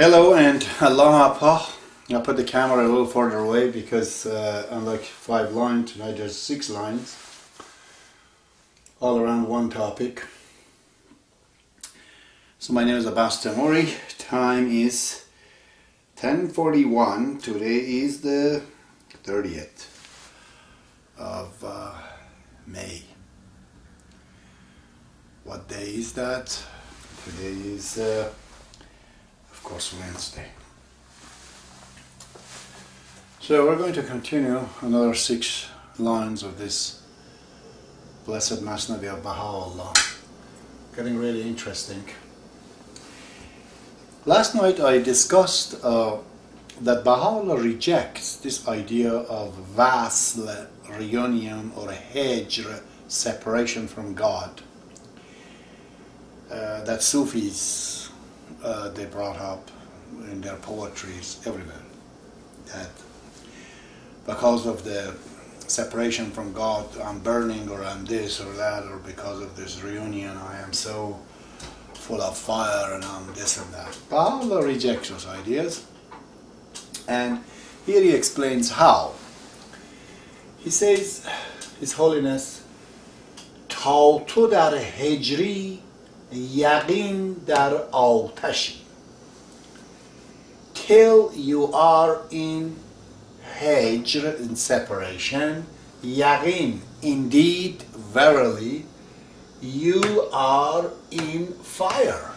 Hello and Aloha. I put the camera a little further away because unlike 5 lines, tonight there's 6 lines all around one topic. So my name is Abdu'l-Baha. Time is 10:41. Today is the 30th of May. What day is that? Today is of course Wednesday. So we're going to continue another 6 lines of this blessed Mathnavi of Baha'u'llah. Getting really interesting. Last night I discussed that Baha'u'llah rejects this idea of wasl, reunion, or hijr, separation from God, that Sufis they brought up in their poetries everywhere, that because of the separation from God I'm burning, or I'm this or that, or because of this reunion I am so full of fire and I'm this and that. Baha'u'llah rejects those ideas, and here he explains how. He says, His Holiness, تا تو در هجری یقین در آتشی. Till you are in hijr, in separation, yaqeen, indeed, verily, you are in fire.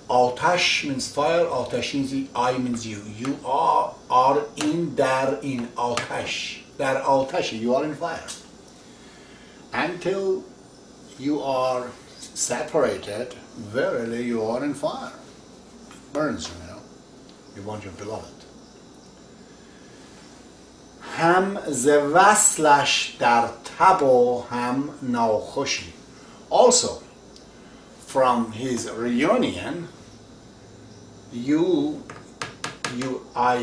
Atash means fire, atash means I means you. You are in atash. Dar atash, you are in fire. Until you are separated, verily you are in fire. It burns you, you want your beloved. هم ز وصلش در تب و هم ناخوشی. Also, from his reunion, you are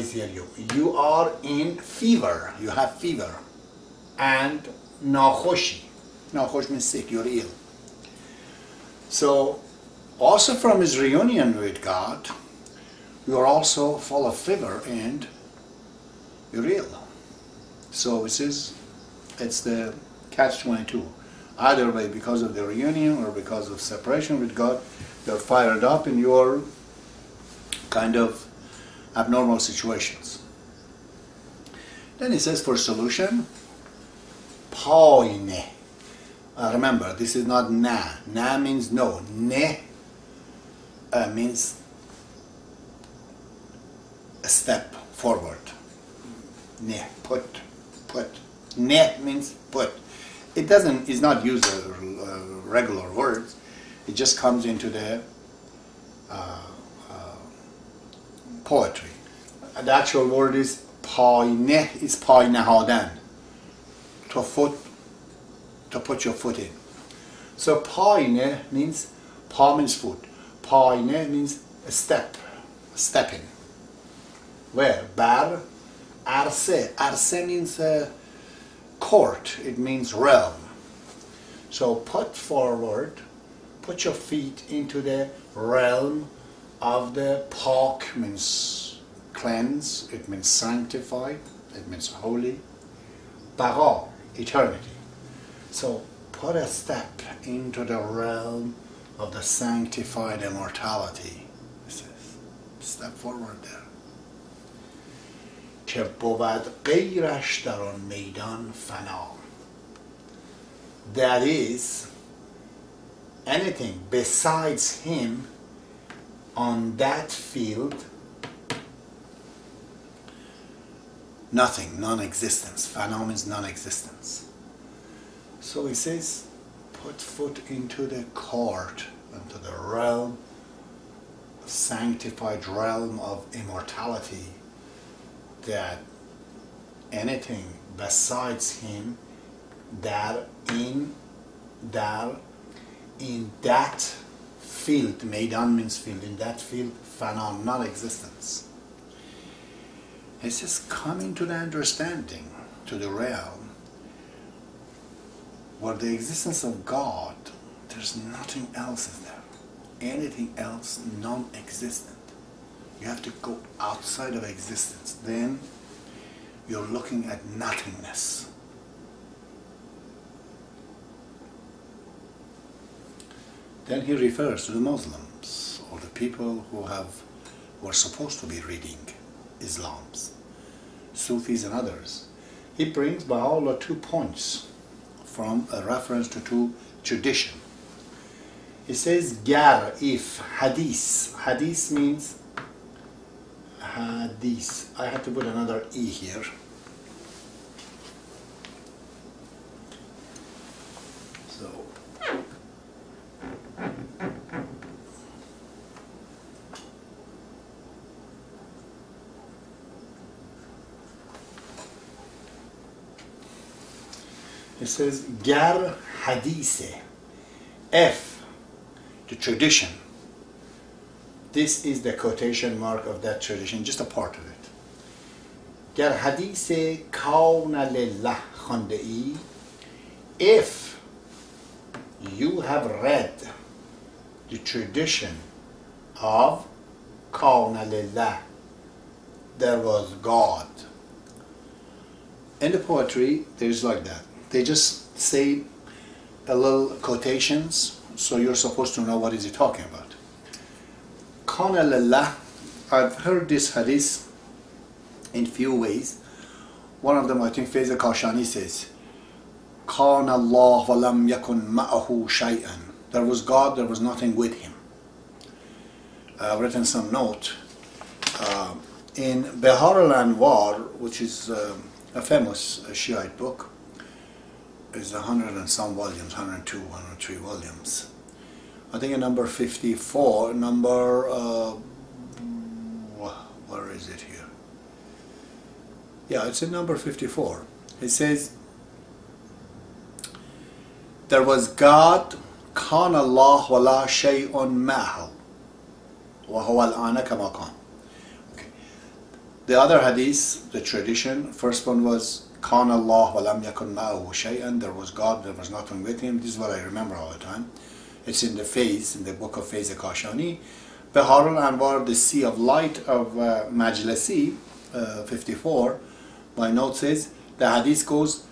in fever, you have fever, and ناخوشی. ناخوش means sick, you're ill. So, also from his reunion with God, you are also full of fever and you're ill. So it's the catch-22. Either way, because of the reunion or because of separation with God, you're fired up in your kind of abnormal situations. Then he says for solution, paine. Remember, this is not na. Na means no. Ne means a step forward. Ne, put. Ne means put. It's not used as regular words. It just comes into the poetry. The actual word is paine, is painahadan. To put your foot in. So paine means, pa means foot. Paine means a step, stepping. Where? Bar, arse. Arse means court. It means realm. So put forward, put your feet into the realm of the pak, means cleanse, it means sanctified, it means holy. Baha, eternity. So put a step into the realm of the sanctified immortality. It says, step forward there. که بود غیرش در آن میدان فنا. That is, anything besides him on that field, nothing, non-existence. Fana means non-existence. So he says, put foot into the court, into the realm, sanctified realm of immortality, that anything besides him, that in that field, meidan means field, in that field, fana, non-existence. He says, come into the understanding, to the realm, where the existence of God, there's nothing else in there. anything else non-existent. You have to go outside of existence. Then you're looking at nothingness. Then he refers to the Muslims, or the people who are supposed to be reading Islam's, Sufis and others. He brings Baha'u'llah 2 points from a reference to 2 tradition. He says, Gar, if, hadith. Hadith means hadith. I had to put another E here. So, it says, Gar hadith. F, the tradition. This is the quotation mark of that tradition, just a part of it. Gar hadith kauna lillah khande. If you have read the tradition of kauna lillah, there was God. In the poetry, there's like that. They just say a little quotations, so you're supposed to know what is he talking about. Kana lillah, I've heard this hadith in few ways. One of them, I think Faiz Kashani says, Kana Allah wa lam yakun ma'ahu shay'an. There was God, there was nothing with him. I've written some note. In Baha'u'llah, which is a famous Shiite book, is 100 and some volumes, 102, 103 volumes. I think in number 54, where is it here? Yeah, it's in number 54. It says, there was God, Kana Allah wa la shay'un ma'ahu, wa huwa al-ana kama kan. Okay. The other hadith, the tradition, first one was, Kana Allah wa lam yakun ma'ahu shay'an. There was God, there was nothing with him. This is what I remember all the time. It's in the Faiz, in the book of Faiz Kashani. Baha'u'llah, the Sea of Light of Majlisi, 54, my note says, the hadith goes,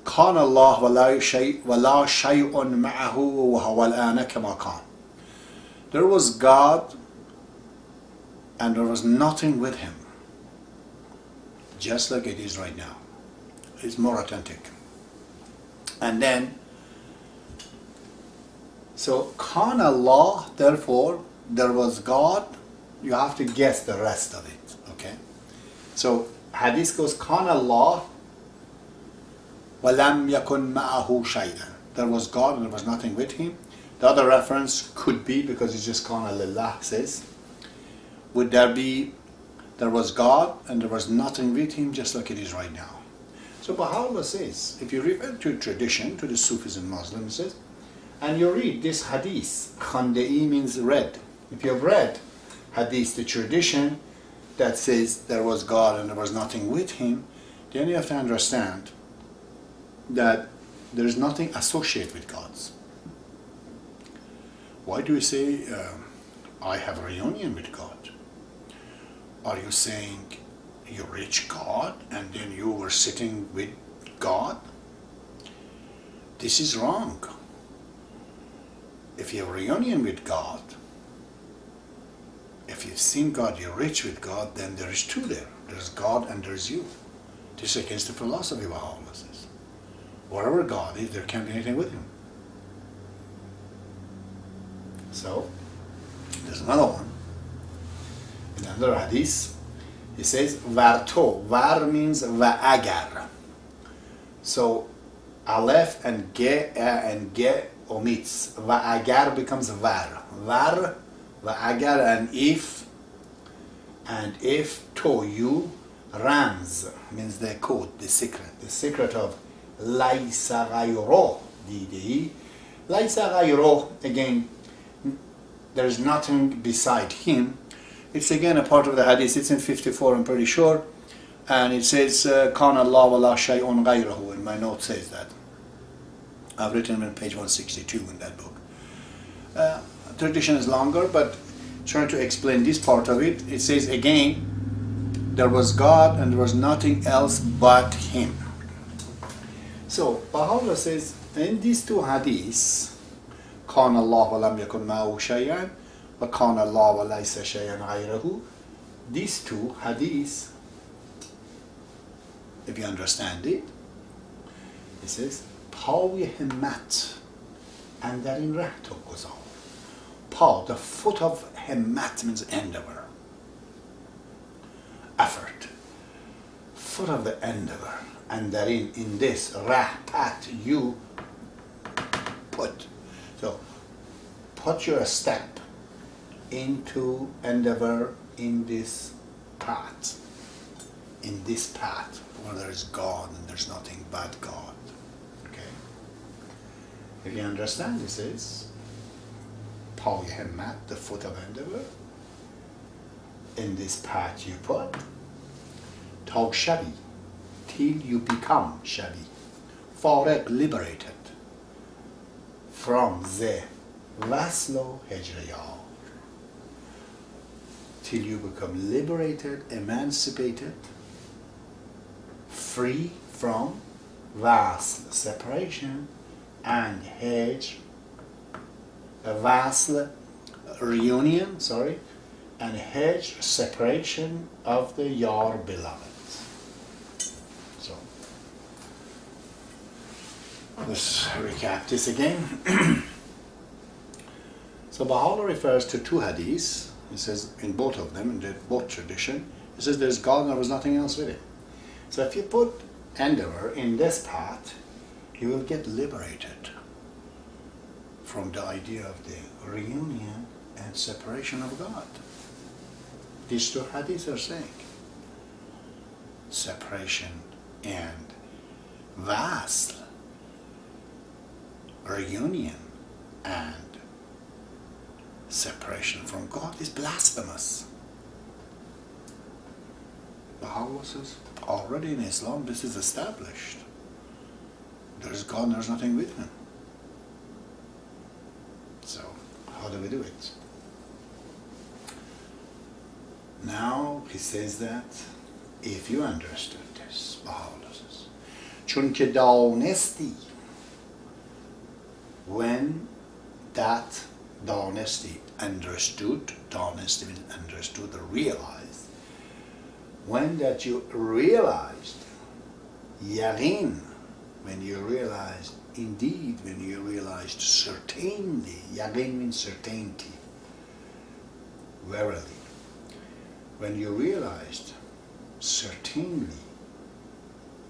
Kana Allah wa la shay'un ma'ahu wa huwa al-ana kama kan. There was God and there was nothing with him, just like it is right now. It's more authentic. And then, so Kana Allah, therefore there was God. You have to guess the rest of it. Okay. So hadith goes Kana Allah wa lam yakun ma'ahu shay'an. There was God and there was nothing with him. The other reference could be, because it's just Kana lillah says, would there be there was God and there was nothing with him, just like it is right now. So Baha'u'llah says, if you refer to tradition, to the Sufis and Muslims, says, and you read this hadith, Khanda'i means read. If you have read hadith, the tradition that says there was God and there was nothing with him, then you have to understand that there is nothing associated with God's. Why do you say, I have a reunion with God? Are you saying you reach God and then you were sitting with God? This is wrong. If you have a reunion with God, if you've seen God, you're rich with God, then there is two there. There's God and there's you. This is against the philosophy of Baha'u'llah says. Wherever God is, there can't be anything with him. So, there's another one. In another hadith, he says, Varto. Var means va'agar. So, Aleph and Ge omits. Va'agar becomes var. Var, va'agar, and if to you, Rams means the code, the secret of Laisa Ghayro, Didihi. Laisa Ghayro, again, there is nothing beside him. It's again a part of the hadith. It's in 54, I'm pretty sure, and it says Kana Allah wa la shay'un ghayruhu, and my note says that. I've written on page 162 in that book. tradition is longer, but trying to explain this part of it, it says again, there was God and there was nothing else but Him. So Baha'u'llah says in these two hadiths, كان الله ولم يكن معه شيئا وكان الله وليس شيئا غيره, these two hadiths, if you understand it, it says پای همت اندرین ره تو گذار. Pa, the foot of himmat means endeavor, effort, foot of the endeavor, and therein, in this rah, path, you put. So, put your step into endeavor in this path, where there is God and there's nothing but God. Okay? If you understand, this is پای همت, the foot of endeavor, in this path you put, تا شوی, till you become شوی, فارغ, liberated, from the وصل و هجر یار, till you become liberated, emancipated, free from وصل, separation, and هجر, a wasl, reunion, and hajj, separation of the yar, beloved. So, let's recap this again. So Baha'u'llah refers to two hadiths. He says in both of them, in both tradition, he says there's God and there was nothing else with it. So if you put endeavor in this path, you will get liberated from the idea of the reunion and separation of God. These two hadiths are saying separation and wasl, reunion and separation from God is blasphemous. Baha'u'llah says already in Islam this is established. There is God and there is nothing with Him. So, how do we do it? Now, he says that if you understood this, Baha'u'llah says, چون که دانستی, when that dynasty understood, dynasty means understood or realized, when that you realized, yaqeen, when you realized, indeed, when you realized certainly, yaqeen means certainty, verily, when you realized certainly,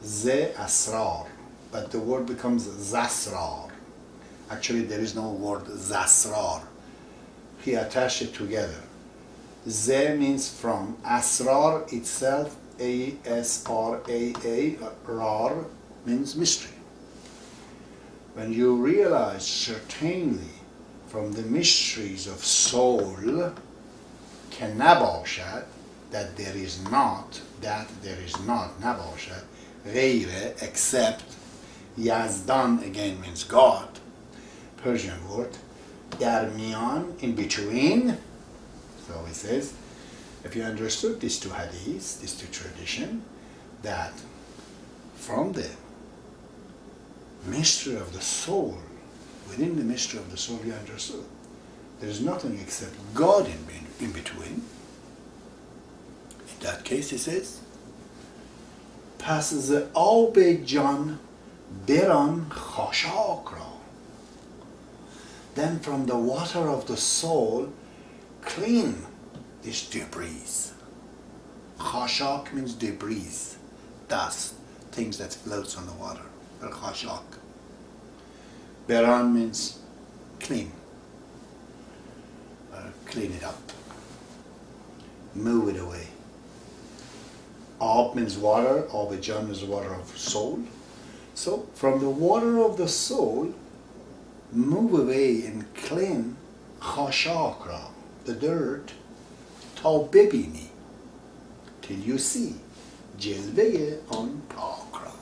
ze asrar, but the word becomes zasrar. Actually, there is no word zasrar. He attached it together. Ze means from, asrar itself, A-S-R-A-A, rar means mystery. When you realize certainly from the mysteries of soul, که نباشد, that there is not, نباشد, غیر, except, Yazdan again means God, Persian word, در میان, in between. So he says, if you understood these two hadiths, these two traditions, that from the mystery of the soul, within the mystery of the soul you understood, there is nothing except God in between. In that case, he says, پس ز آب جان بران خاشاک را. Then from the water of the soul, clean this debris. Khashak means debris, dust, things that floats on the water. Khashak. Beran means clean. Clean it up. Move it away. Ab means water. Ab-jan means water of soul. So from the water of the soul, move away and clean khashak ra, the dirt, ta bebini, till you see jilveye on pak ra,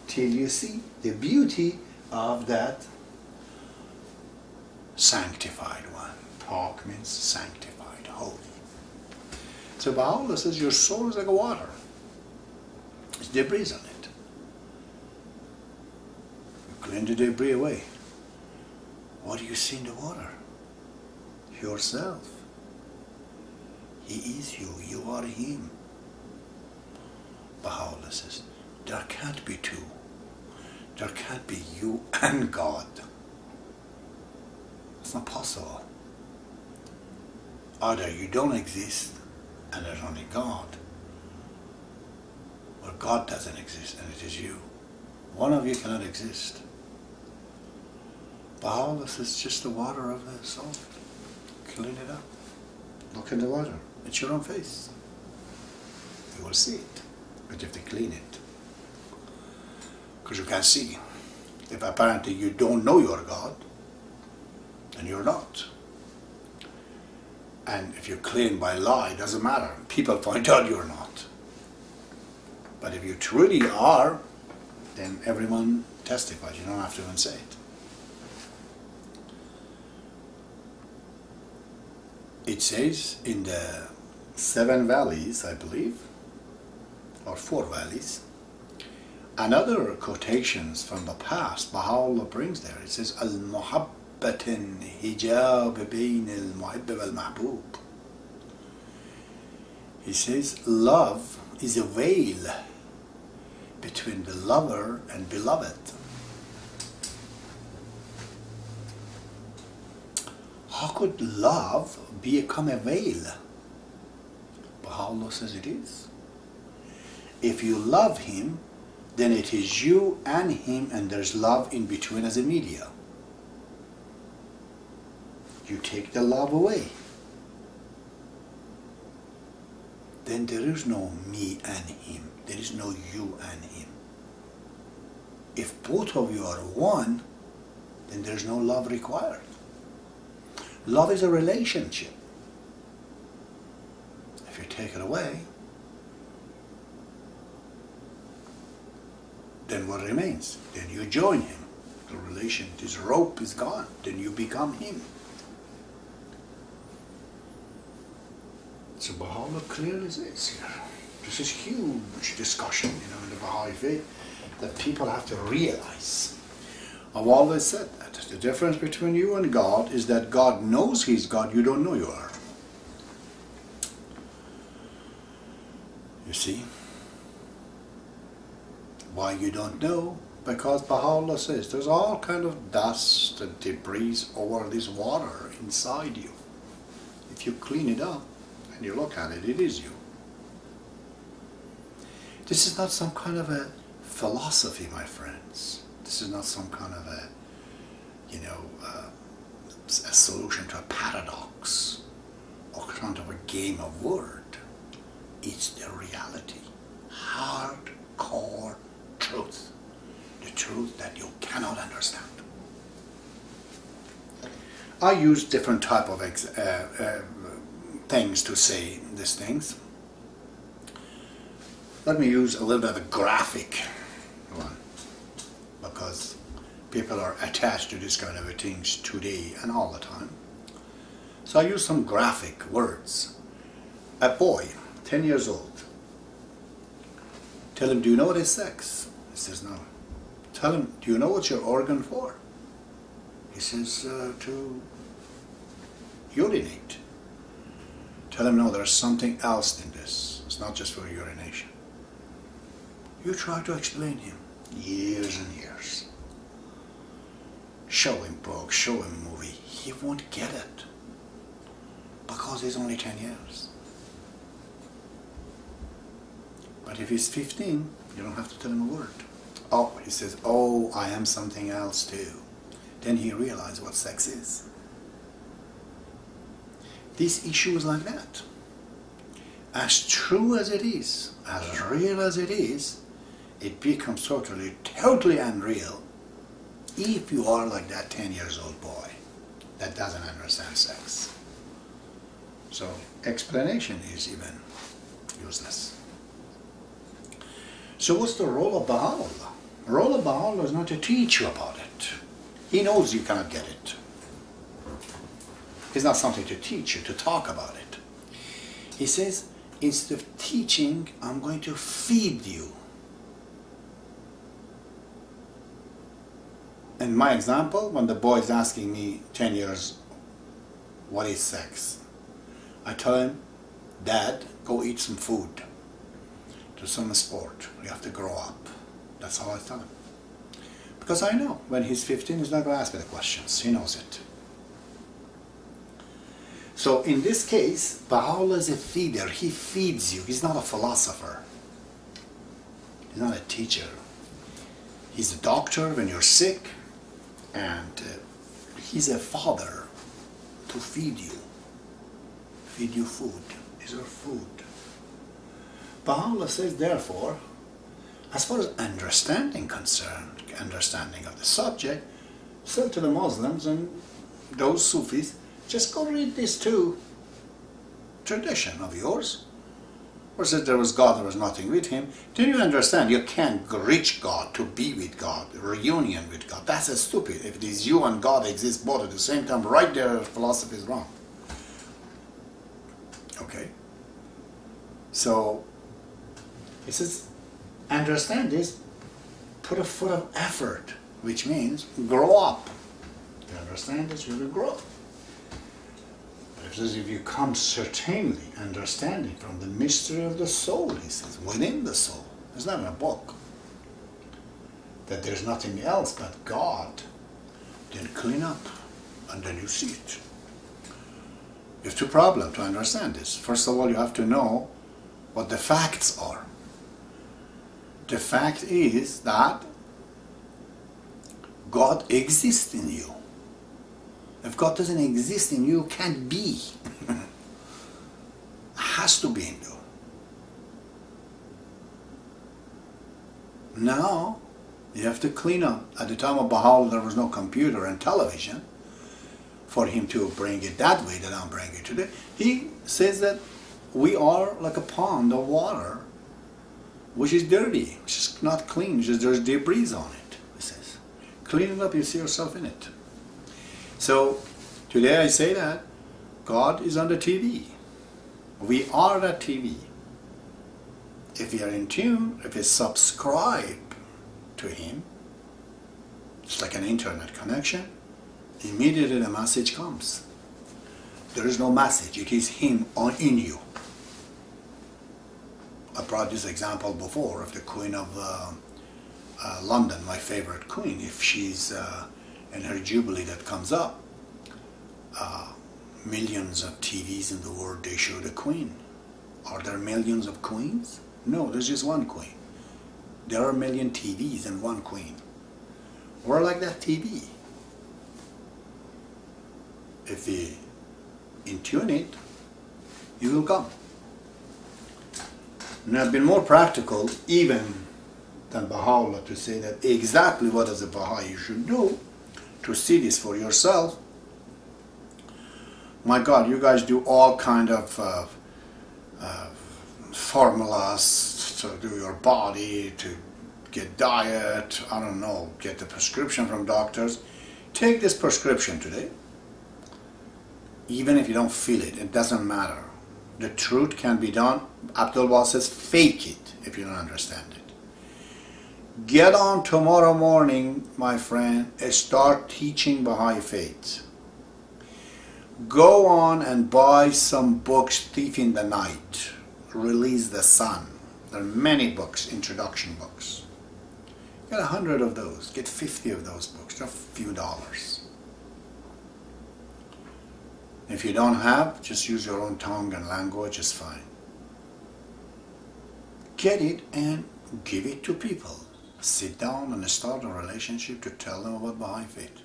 till you see the beauty of that sanctified one. Pak means sanctified, holy. So Baha'u'llah says your soul is like a water. There's debris on it. You clean the debris away. What do you see in the water? Yourself. He is you. You are him. Baha'u'llah says, there can't be two. There can't be you and God. It's not possible. Either you don't exist and there's only God, or God doesn't exist and it is you. One of you cannot exist. Baha'u'llah says just the water of the soul. Clean it up. Look in the water. It's your own face. You will see it. But you have to clean it. Because you can't see. If apparently you don't know you're God, then you're not. And if you're clean by lie, it doesn't matter. People find out you're not. But if you truly are, then everyone testifies. You don't have to even say it. It says in the 7 valleys, I believe, or 4 valleys, and other quotations from the past, Baha'u'llah brings there. It says, Al-muhabbatin hijab bayn al-muhibb wal-mahbub. He says, love is a veil between the lover and beloved. How could love become a veil? Baha'u'llah says it is. If you love him, then it is you and him, and there's love in between as a media. You take the love away, then there is no me and him. There is no you and him. If both of you are one, then there's no love required. Love is a relationship. If you take it away, then what remains? Then you join him. The relation, this rope is gone. Then you become him. So Baha'u'llah clearly says here, this is huge discussion, in the Baha'i faith, that people have to realize. I've always said that. The difference between you and God is that God knows he's God, you don't know you are. You see? Why you don't know? Because Baha'u'llah says there's all kind of dust and debris over this water inside you. If you clean it up and you look at it, it is you. This is not some kind of a philosophy, my friends. This is not some kind of a, a solution to a paradox or kind of a game of word. It's the reality. Hardcore truth. The truth that you cannot understand. I use different type of things to say these things. Let me use a little bit of a graphic one, because people are attached to this kind of things today and all the time. So I use some graphic words. A boy, 10 years old. Tell him, do you know what is sex? He says, no. Tell him, do you know what's your organ for? He says, to urinate. Tell him, no, there's something else in this. It's not just for urination. You try to explain him. Years and years. Show him books, show him movie. He won't get it. Because he's only 10 years. But if he's 15, you don't have to tell him a word. Oh, he says, oh, I am something else too. Then he realizes what sex is. This issue is like that. As true as it is, as real as it is, it becomes totally unreal if you are like that 10 years old boy that doesn't understand sex. So explanation is even useless. So what's the role of Baha'u'llah? The role of Baha'u'llah is not to teach you about it. He knows you cannot get it. It's not something to teach you, to talk about it. He says, instead of teaching, I'm going to feed you. In my example, when the boy is asking me, 10 years, what is sex? I tell him, Dad, go eat some food, do some sport, you have to grow up. That's all I tell him. Because I know, when he's 15, he's not going to ask me the questions, he knows it. So in this case, Baha'u'llah is a feeder, he feeds you, he's not a philosopher. He's not a teacher. He's a doctor when you're sick, and he's a father to feed you food. These are food. Baha'u'llah says, therefore, as far as understanding concerned, understanding of the subject, still to the Muslims and those Sufis, just go read this too. Tradition of yours. Or said there was God, there was nothing with him. Then you understand you can't reach God, to be with God, reunion with God. That's a stupid. If it is you and God exist both at the same time, right there, philosophy is wrong. Okay? So, he says, understand this, put a foot of effort, which means grow up. You understand this, you will grow. But it says, if you come certainly understanding from the mystery of the soul, he says, within the soul. It's not in a book. That there's nothing else but God. Then clean up, and then you see it. You have two problems to understand this. First of all, you have to know what the facts are. The fact is that God exists in you. If God doesn't exist in you, can't be. Has to be in you. Now, you have to clean up. At the time of Baha'u'llah, there was no computer and television for him to bring it that way that I'm bringing it today. He says that we are like a pond of water, which is dirty, which is not clean, just there's debris on it, he says. Clean it up, you see yourself in it. So, today I say that God is on the TV. We are that TV. If we are in tune, if we subscribe to him, it's like an internet connection, immediately the message comes. There is no message, it is him in you. I brought this example before of the Queen of London, my favorite queen. If she's in her jubilee that comes up, millions of TVs in the world, they show the queen. Are there millions of queens? No, there's just one queen. There are a million TVs and one queen. We're like that TV. If we intune it, you will come. And I've been more practical even than Baha'u'llah to say that exactly what as a Baha'i you should do to see this for yourself. My God, you guys do all kind of formulas to do your body, to get diet, I don't know, get the prescription from doctors. Take this prescription today. Even if you don't feel it, it doesn't matter. The truth can be done. Abdu'l-Baha says, fake it if you don't understand it. Get on tomorrow morning, my friend, and start teaching Baha'i faith. Go on and buy some books, Thief in the Night, Release the Sun. There are many books, introduction books. Get 100 of those, get 50 of those books, they're a few dollars. If you don't have, just use your own tongue and language, it's fine. Get it and give it to people. Sit down and start a relationship to tell them about Baha'i faith.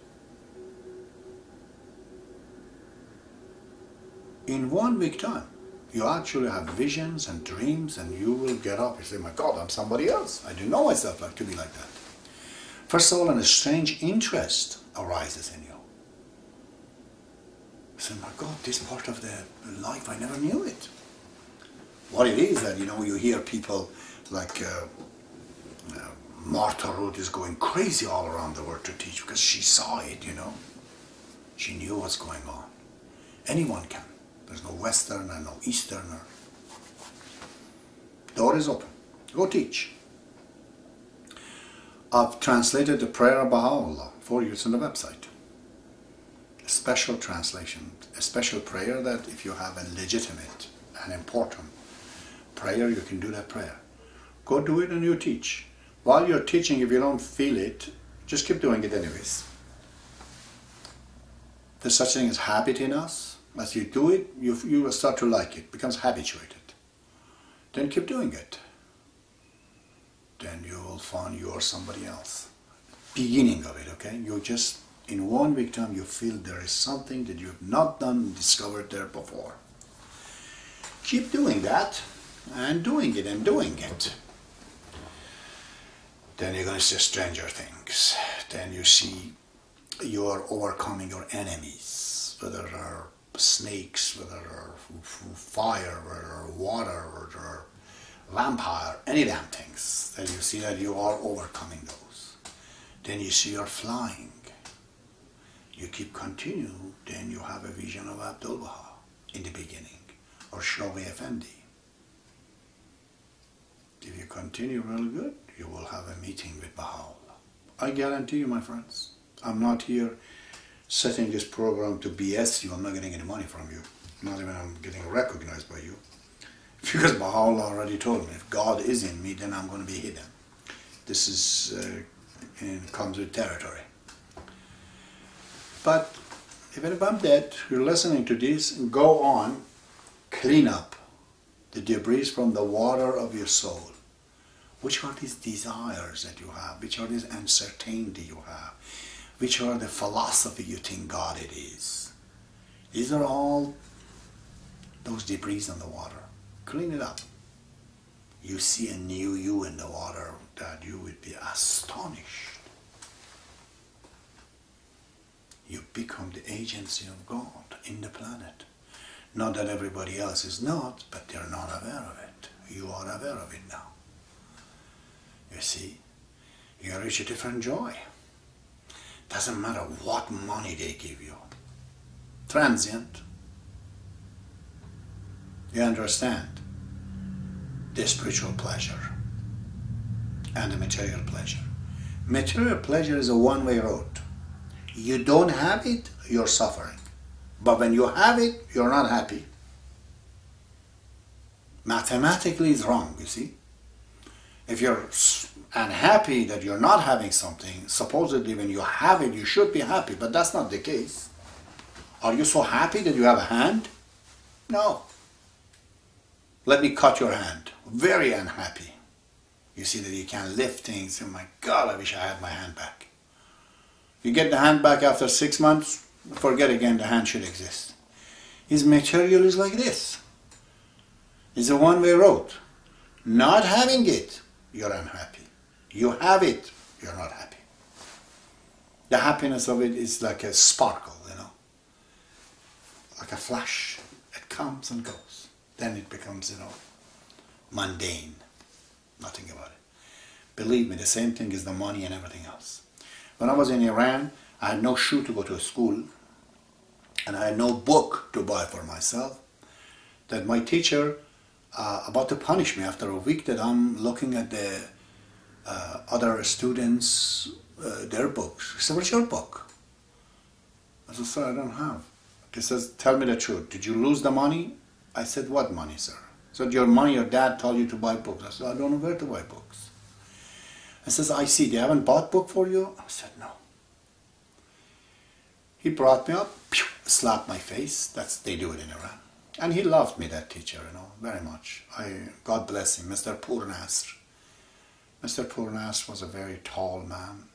In 1 week time, you actually have visions and dreams, and you will get up and say, my God, I'm somebody else. I didn't know myself like to be like that. First of all, a strange interest arises in you. So, my God, this part of the life, I never knew it. What it is that, you hear people like Martha Ruth is going crazy all around the world to teach because she saw it, She knew what's going on. Anyone can. There's no Westerner, no Easterner. Door is open. Go teach. I've translated the prayer of Baha'u'llah for you. It's on the website. A special translation, a special prayer that if you have a legitimate and important prayer, you can do that prayer. Go do it and you teach. While you're teaching, if you don't feel it, just keep doing it anyways. There's such thing as habit in us. As you do it, you will start to like it, becomes habituated. Then keep doing it. Then you will find you are somebody else. Beginning of it, okay? You just, in 1 week time, you feel there is something that you have not done and discovered there before. Keep doing that, and doing it, and doing it. Then you're going to see stranger things. Then you see you are overcoming your enemies, whether they're snakes, whether they're fire, whether they're water, whether they're vampire, any damn things. Then you see that you are overcoming those. Then you see you're flying. You keep continue, then you have a vision of Abdu'l-Baha in the beginning, or Shawi Effendi. If you continue really good, you will have a meeting with Baha'u'llah. I guarantee you, my friends, I'm not here setting this program to BS you. I'm not getting any money from you. Not even I'm getting recognized by you. Because Baha'u'llah already told me, if God is in me, then I'm going to be hidden. This is comes with territory. But even if I'm dead, you're listening to this, and go on, clean up the debris from the water of your soul. Which are these desires that you have? Which are these uncertainty you have? Which are the philosophy you think God it is? These are all those debris in the water. Clean it up. You see a new you in the water that you would be astonished. You become the agency of God in the planet. Not that everybody else is not, but they're not aware of it. You are aware of it now. You see, you reach a different joy. Doesn't matter what money they give you. Transient. You understand the spiritual pleasure and the material pleasure. Material pleasure is a one-way road. You don't have it, you're suffering. But when you have it, you're not happy. Mathematically, it's wrong, you see. If you're unhappy that you're not having something, supposedly when you have it, you should be happy, but that's not the case. Are you so happy that you have a hand? No. Let me cut your hand. Very unhappy. You see that you can't lift things. Oh my God, I wish I had my hand back. You get the hand back after 6 months, forget again the hand should exist. His material is like this. It's a one-way road. Not having it, you're unhappy. You have it, you're not happy. The happiness of it is like a sparkle, you know, like a flash. It comes and goes. Then it becomes, you know, mundane. Nothing about it. Believe me, the same thing is the money and everything else. When I was in Iran, I had no shoe to go to school, and I had no book to buy for myself. That my teacher, about to punish me after a week that I'm looking at the other students, their books. He said, "What's your book?" I said, "Sir, I don't have." He says, "Tell me the truth. Did you lose the money?" I said, "What money, sir?" He said, "Your money, your dad told you to buy books." I said, "I don't know where to buy books." He says, "I see, they haven't bought book for you?" I said, "No." He brought me up, slapped my face. They do it in Iran. And he loved me, that teacher, you know, very much. God bless him, Mr. Purnasr. Mr. Purnasr was a very tall man.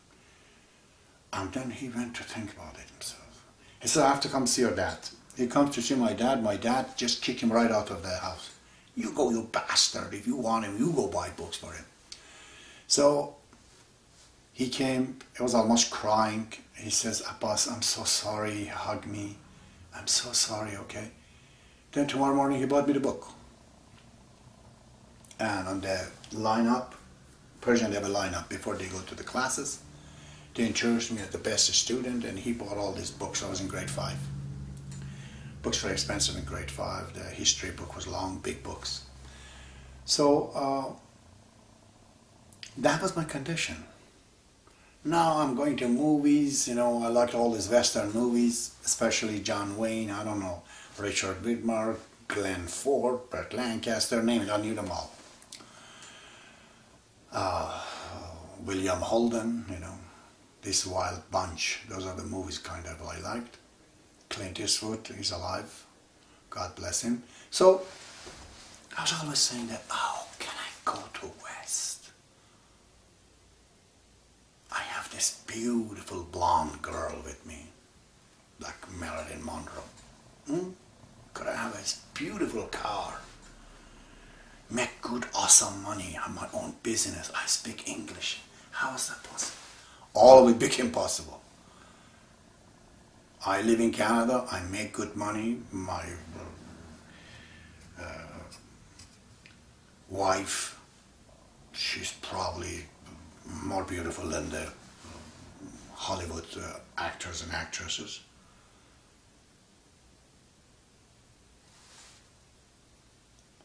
And then he went to think about it himself. He said, "I have to come see your dad." He comes to see my dad. My dad just kicked him right out of the house. "You go, you bastard. If you want him, you go buy books for him." So he came, he was almost crying. He says, "Abbas, I'm so sorry." He hugged me. "I'm so sorry, okay?" Then tomorrow morning he bought me the book. And on the lineup, Persian they have a lineup before they go to the classes. They introduced me as the best student, and he bought all these books. I was in grade 5. Books were expensive in grade 5. The history book was long, big books. So that was my condition. Now I'm going to movies, you know, I liked all these Western movies, especially John Wayne, I don't know, Richard Widmark, Glenn Ford, Burt Lancaster, name it, I knew them all. William Holden, you know, this wild bunch, those are the movies kind of I liked. Clint Eastwood, he's alive, God bless him. So I was always saying that, how can I go to West? I have this beautiful blonde girl with me, like Marilyn Monroe. Could I have this beautiful car? Make good, awesome money, have my own business, I speak English. How is that possible? All of it became possible. I live in Canada, I make good money, my wife, she's probably more beautiful than the Hollywood actors and actresses.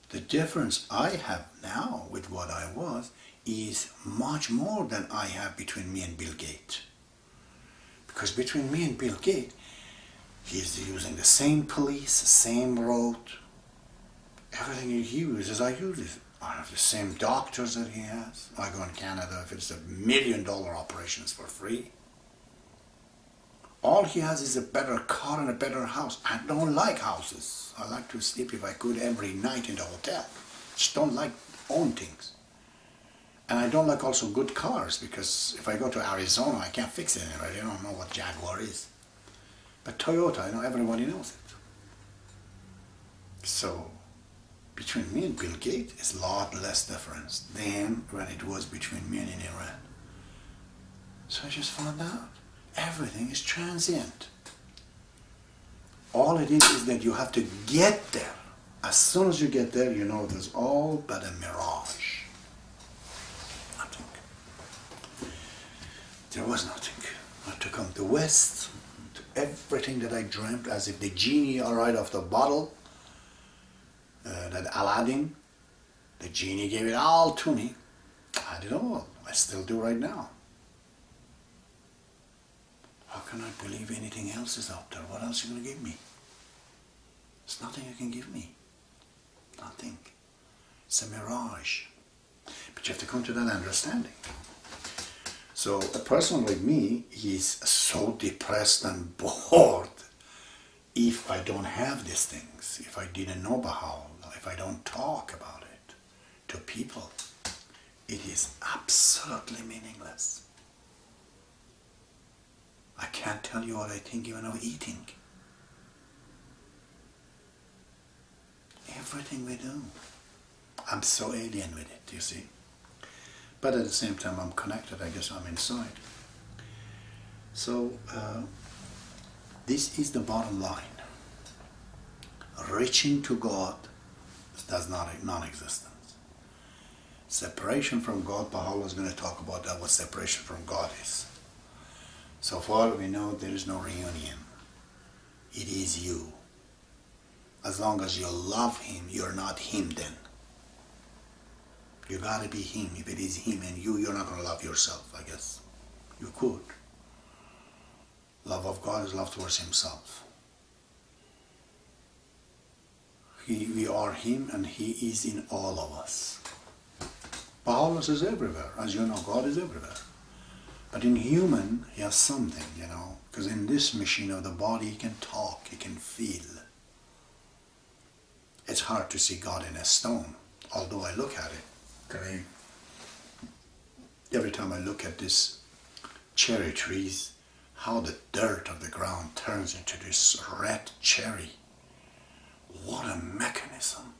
The difference I have now with what I was is much more than I have between me and Bill Gates. Because between me and Bill Gates, he's using the same police, the same road. Everything he uses, I use it. I have the same doctors that he has. I go in Canada if it's $1 million operations for free. All he has is a better car and a better house. I don't like houses. I like to sleep if I could every night in the hotel. Just don't like own things. And I don't like also good cars because if I go to Arizona, I can't fix it anyway. They don't know what Jaguar is. But Toyota, I know everybody knows it. So between me and Bill Gates is a lot less difference than when it was between me and Iran. So I just found out everything is transient. All it is that you have to get there. As soon as you get there, you know there's all but a mirage. Nothing. There was nothing. I had to come to West, to everything that I dreamt, as if the genie are right off the bottle. That Aladdin, the genie gave it all to me. I had it all. I still do right now. How can I believe anything else is out there? What else are you going to give me? There's nothing you can give me. Nothing. It's a mirage. But you have to come to that understanding. So a person like me is so depressed and bored if I don't have these things, if I didn't know Baha'u'llah, if I don't talk about it to people. It is absolutely meaningless. I can't tell you what I think even of eating. Everything we do, I'm so alien with it, you see. But at the same time, I'm connected. I guess I'm inside. So this is the bottom line. Reaching to God does not non-existence. Separation from God, Baha'u'llah is going to talk about that, what separation from God is. So far we know there is no reunion. It is you. As long as you love him, you're not him then. You gotta be him. If it is him and you, you're not gonna love yourself, I guess. You could. Love of God is love towards himself. We are him and he is in all of us. Baha'u'llah is everywhere. As you know, God is everywhere. But in human, he has something, you know, because in this machine of the body, he can talk, he can feel. It's hard to see God in a stone, although I look at it. Okay? Every time I look at this cherry trees, how the dirt of the ground turns into this red cherry. What a mechanism,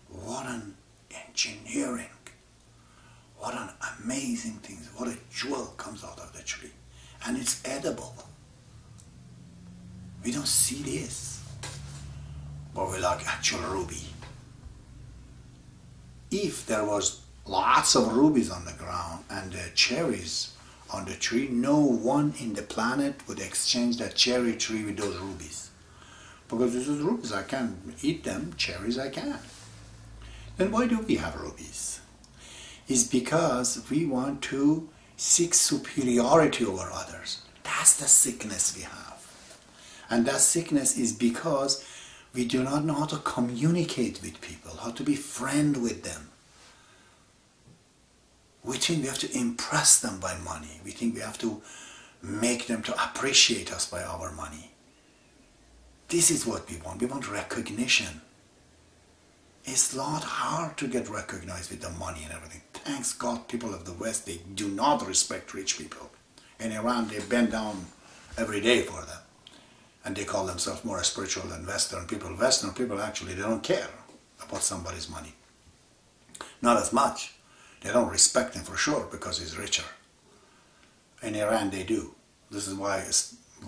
what an engineering, what an amazing thing, what a jewel comes out of the tree. And it's edible. We don't see this, but we like actual ruby. If there was lots of rubies on the ground and the cherries on the tree, no one in the planet would exchange that cherry tree with those rubies. Because this is rubies, I can eat them, cherries I can. Then why do we have rubies? It's because we want to seek superiority over others. That's the sickness we have. And that sickness is because we do not know how to communicate with people, how to be friend with them. We think we have to impress them by money. We think we have to make them to appreciate us by our money. This is what we want. We want recognition. It's not hard to get recognized with the money and everything. Thanks God, people of the West, they do not respect rich people. In Iran, they bend down every day for them. And they call themselves more spiritual than Western people. Western people, actually, they don't care about somebody's money. Not as much. They don't respect him for sure because he's richer. In Iran, they do. This is why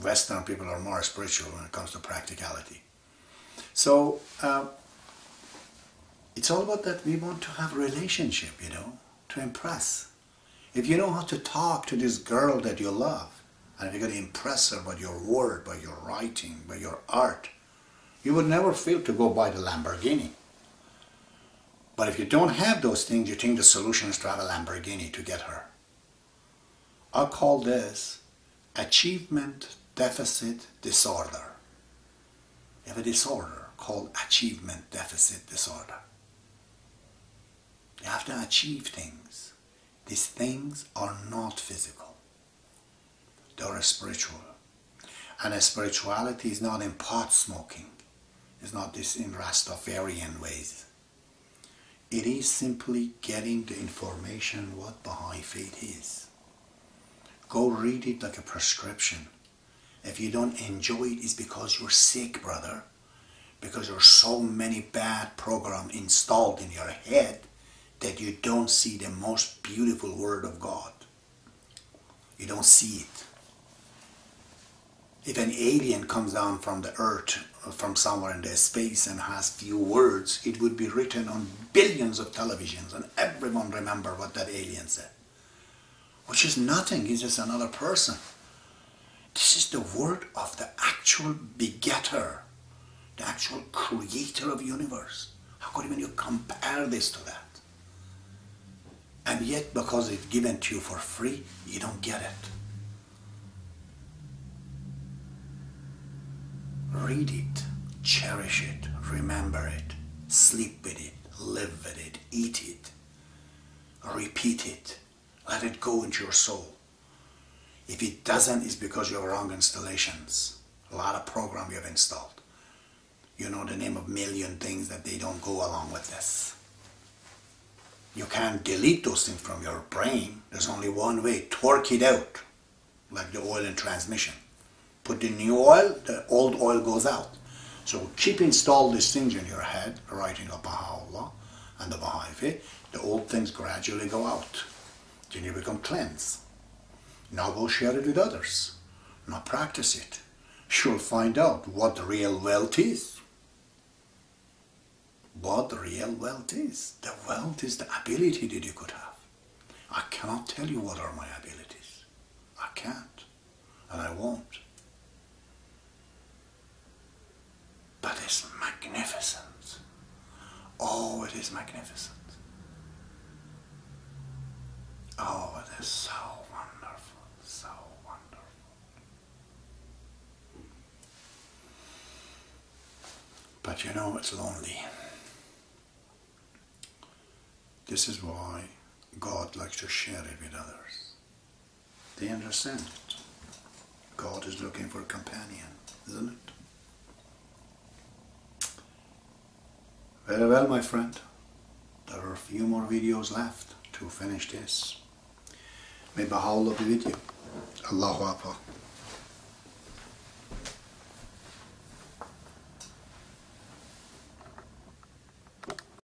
Western people are more spiritual when it comes to practicality. So, it's all about that we want to have a relationship, you know, to impress. If you know how to talk to this girl that you love, and if you're going to impress her by your word, by your writing, by your art, you would never feel to go buy the Lamborghini. But if you don't have those things, you think the solution is to have a Lamborghini to get her. I call this achievement deficit disorder. You have a disorder called achievement deficit disorder. You have to achieve things. These things are not physical. They are spiritual. And spirituality is not in pot smoking. It's not this in Rastafarian ways. It is simply getting the information what Baha'i faith is. Go read it like a prescription. If you don't enjoy it, it's because you're sick, brother. Because there's so many bad programs installed in your head that you don't see the most beautiful word of God. You don't see it. If an alien comes down from the earth, from somewhere in the space and has few words, it would be written on billions of televisions and everyone remember what that alien said. Which is nothing, he's just another person. This is the word of the actual begetter, the actual creator of the universe. How could even you compare this to that? And yet, because it's given to you for free, you don't get it. Read it, cherish it, remember it, sleep with it, live with it, eat it, repeat it, let it go into your soul. If it doesn't, it's because you have wrong installations. A lot of program you have installed. You know the name of a million things that they don't go along with this. You can't delete those things from your brain. There's only one way, torque it out, like the oil in transmission. Put the new oil, the old oil goes out. So keep installed these things in your head, the writing of Baha'u'llah and the Baha'i faith, the old things gradually go out. Then you become cleansed. Now go share it with others. Now practice it. You'll find out what the real wealth is. What the real wealth is. The wealth is the ability that you could have. I cannot tell you what are my abilities. I can't. And I won't. But it's magnificent. Oh, it is magnificent. Oh, it is so wonderful, so wonderful. But you know, it's lonely. This is why God likes to share it with others. They understand it. God is looking for a companion, isn't it? Very well, my friend. There are a few more videos left to finish this. May Baha'u'llah be with you. Allahu Akbar.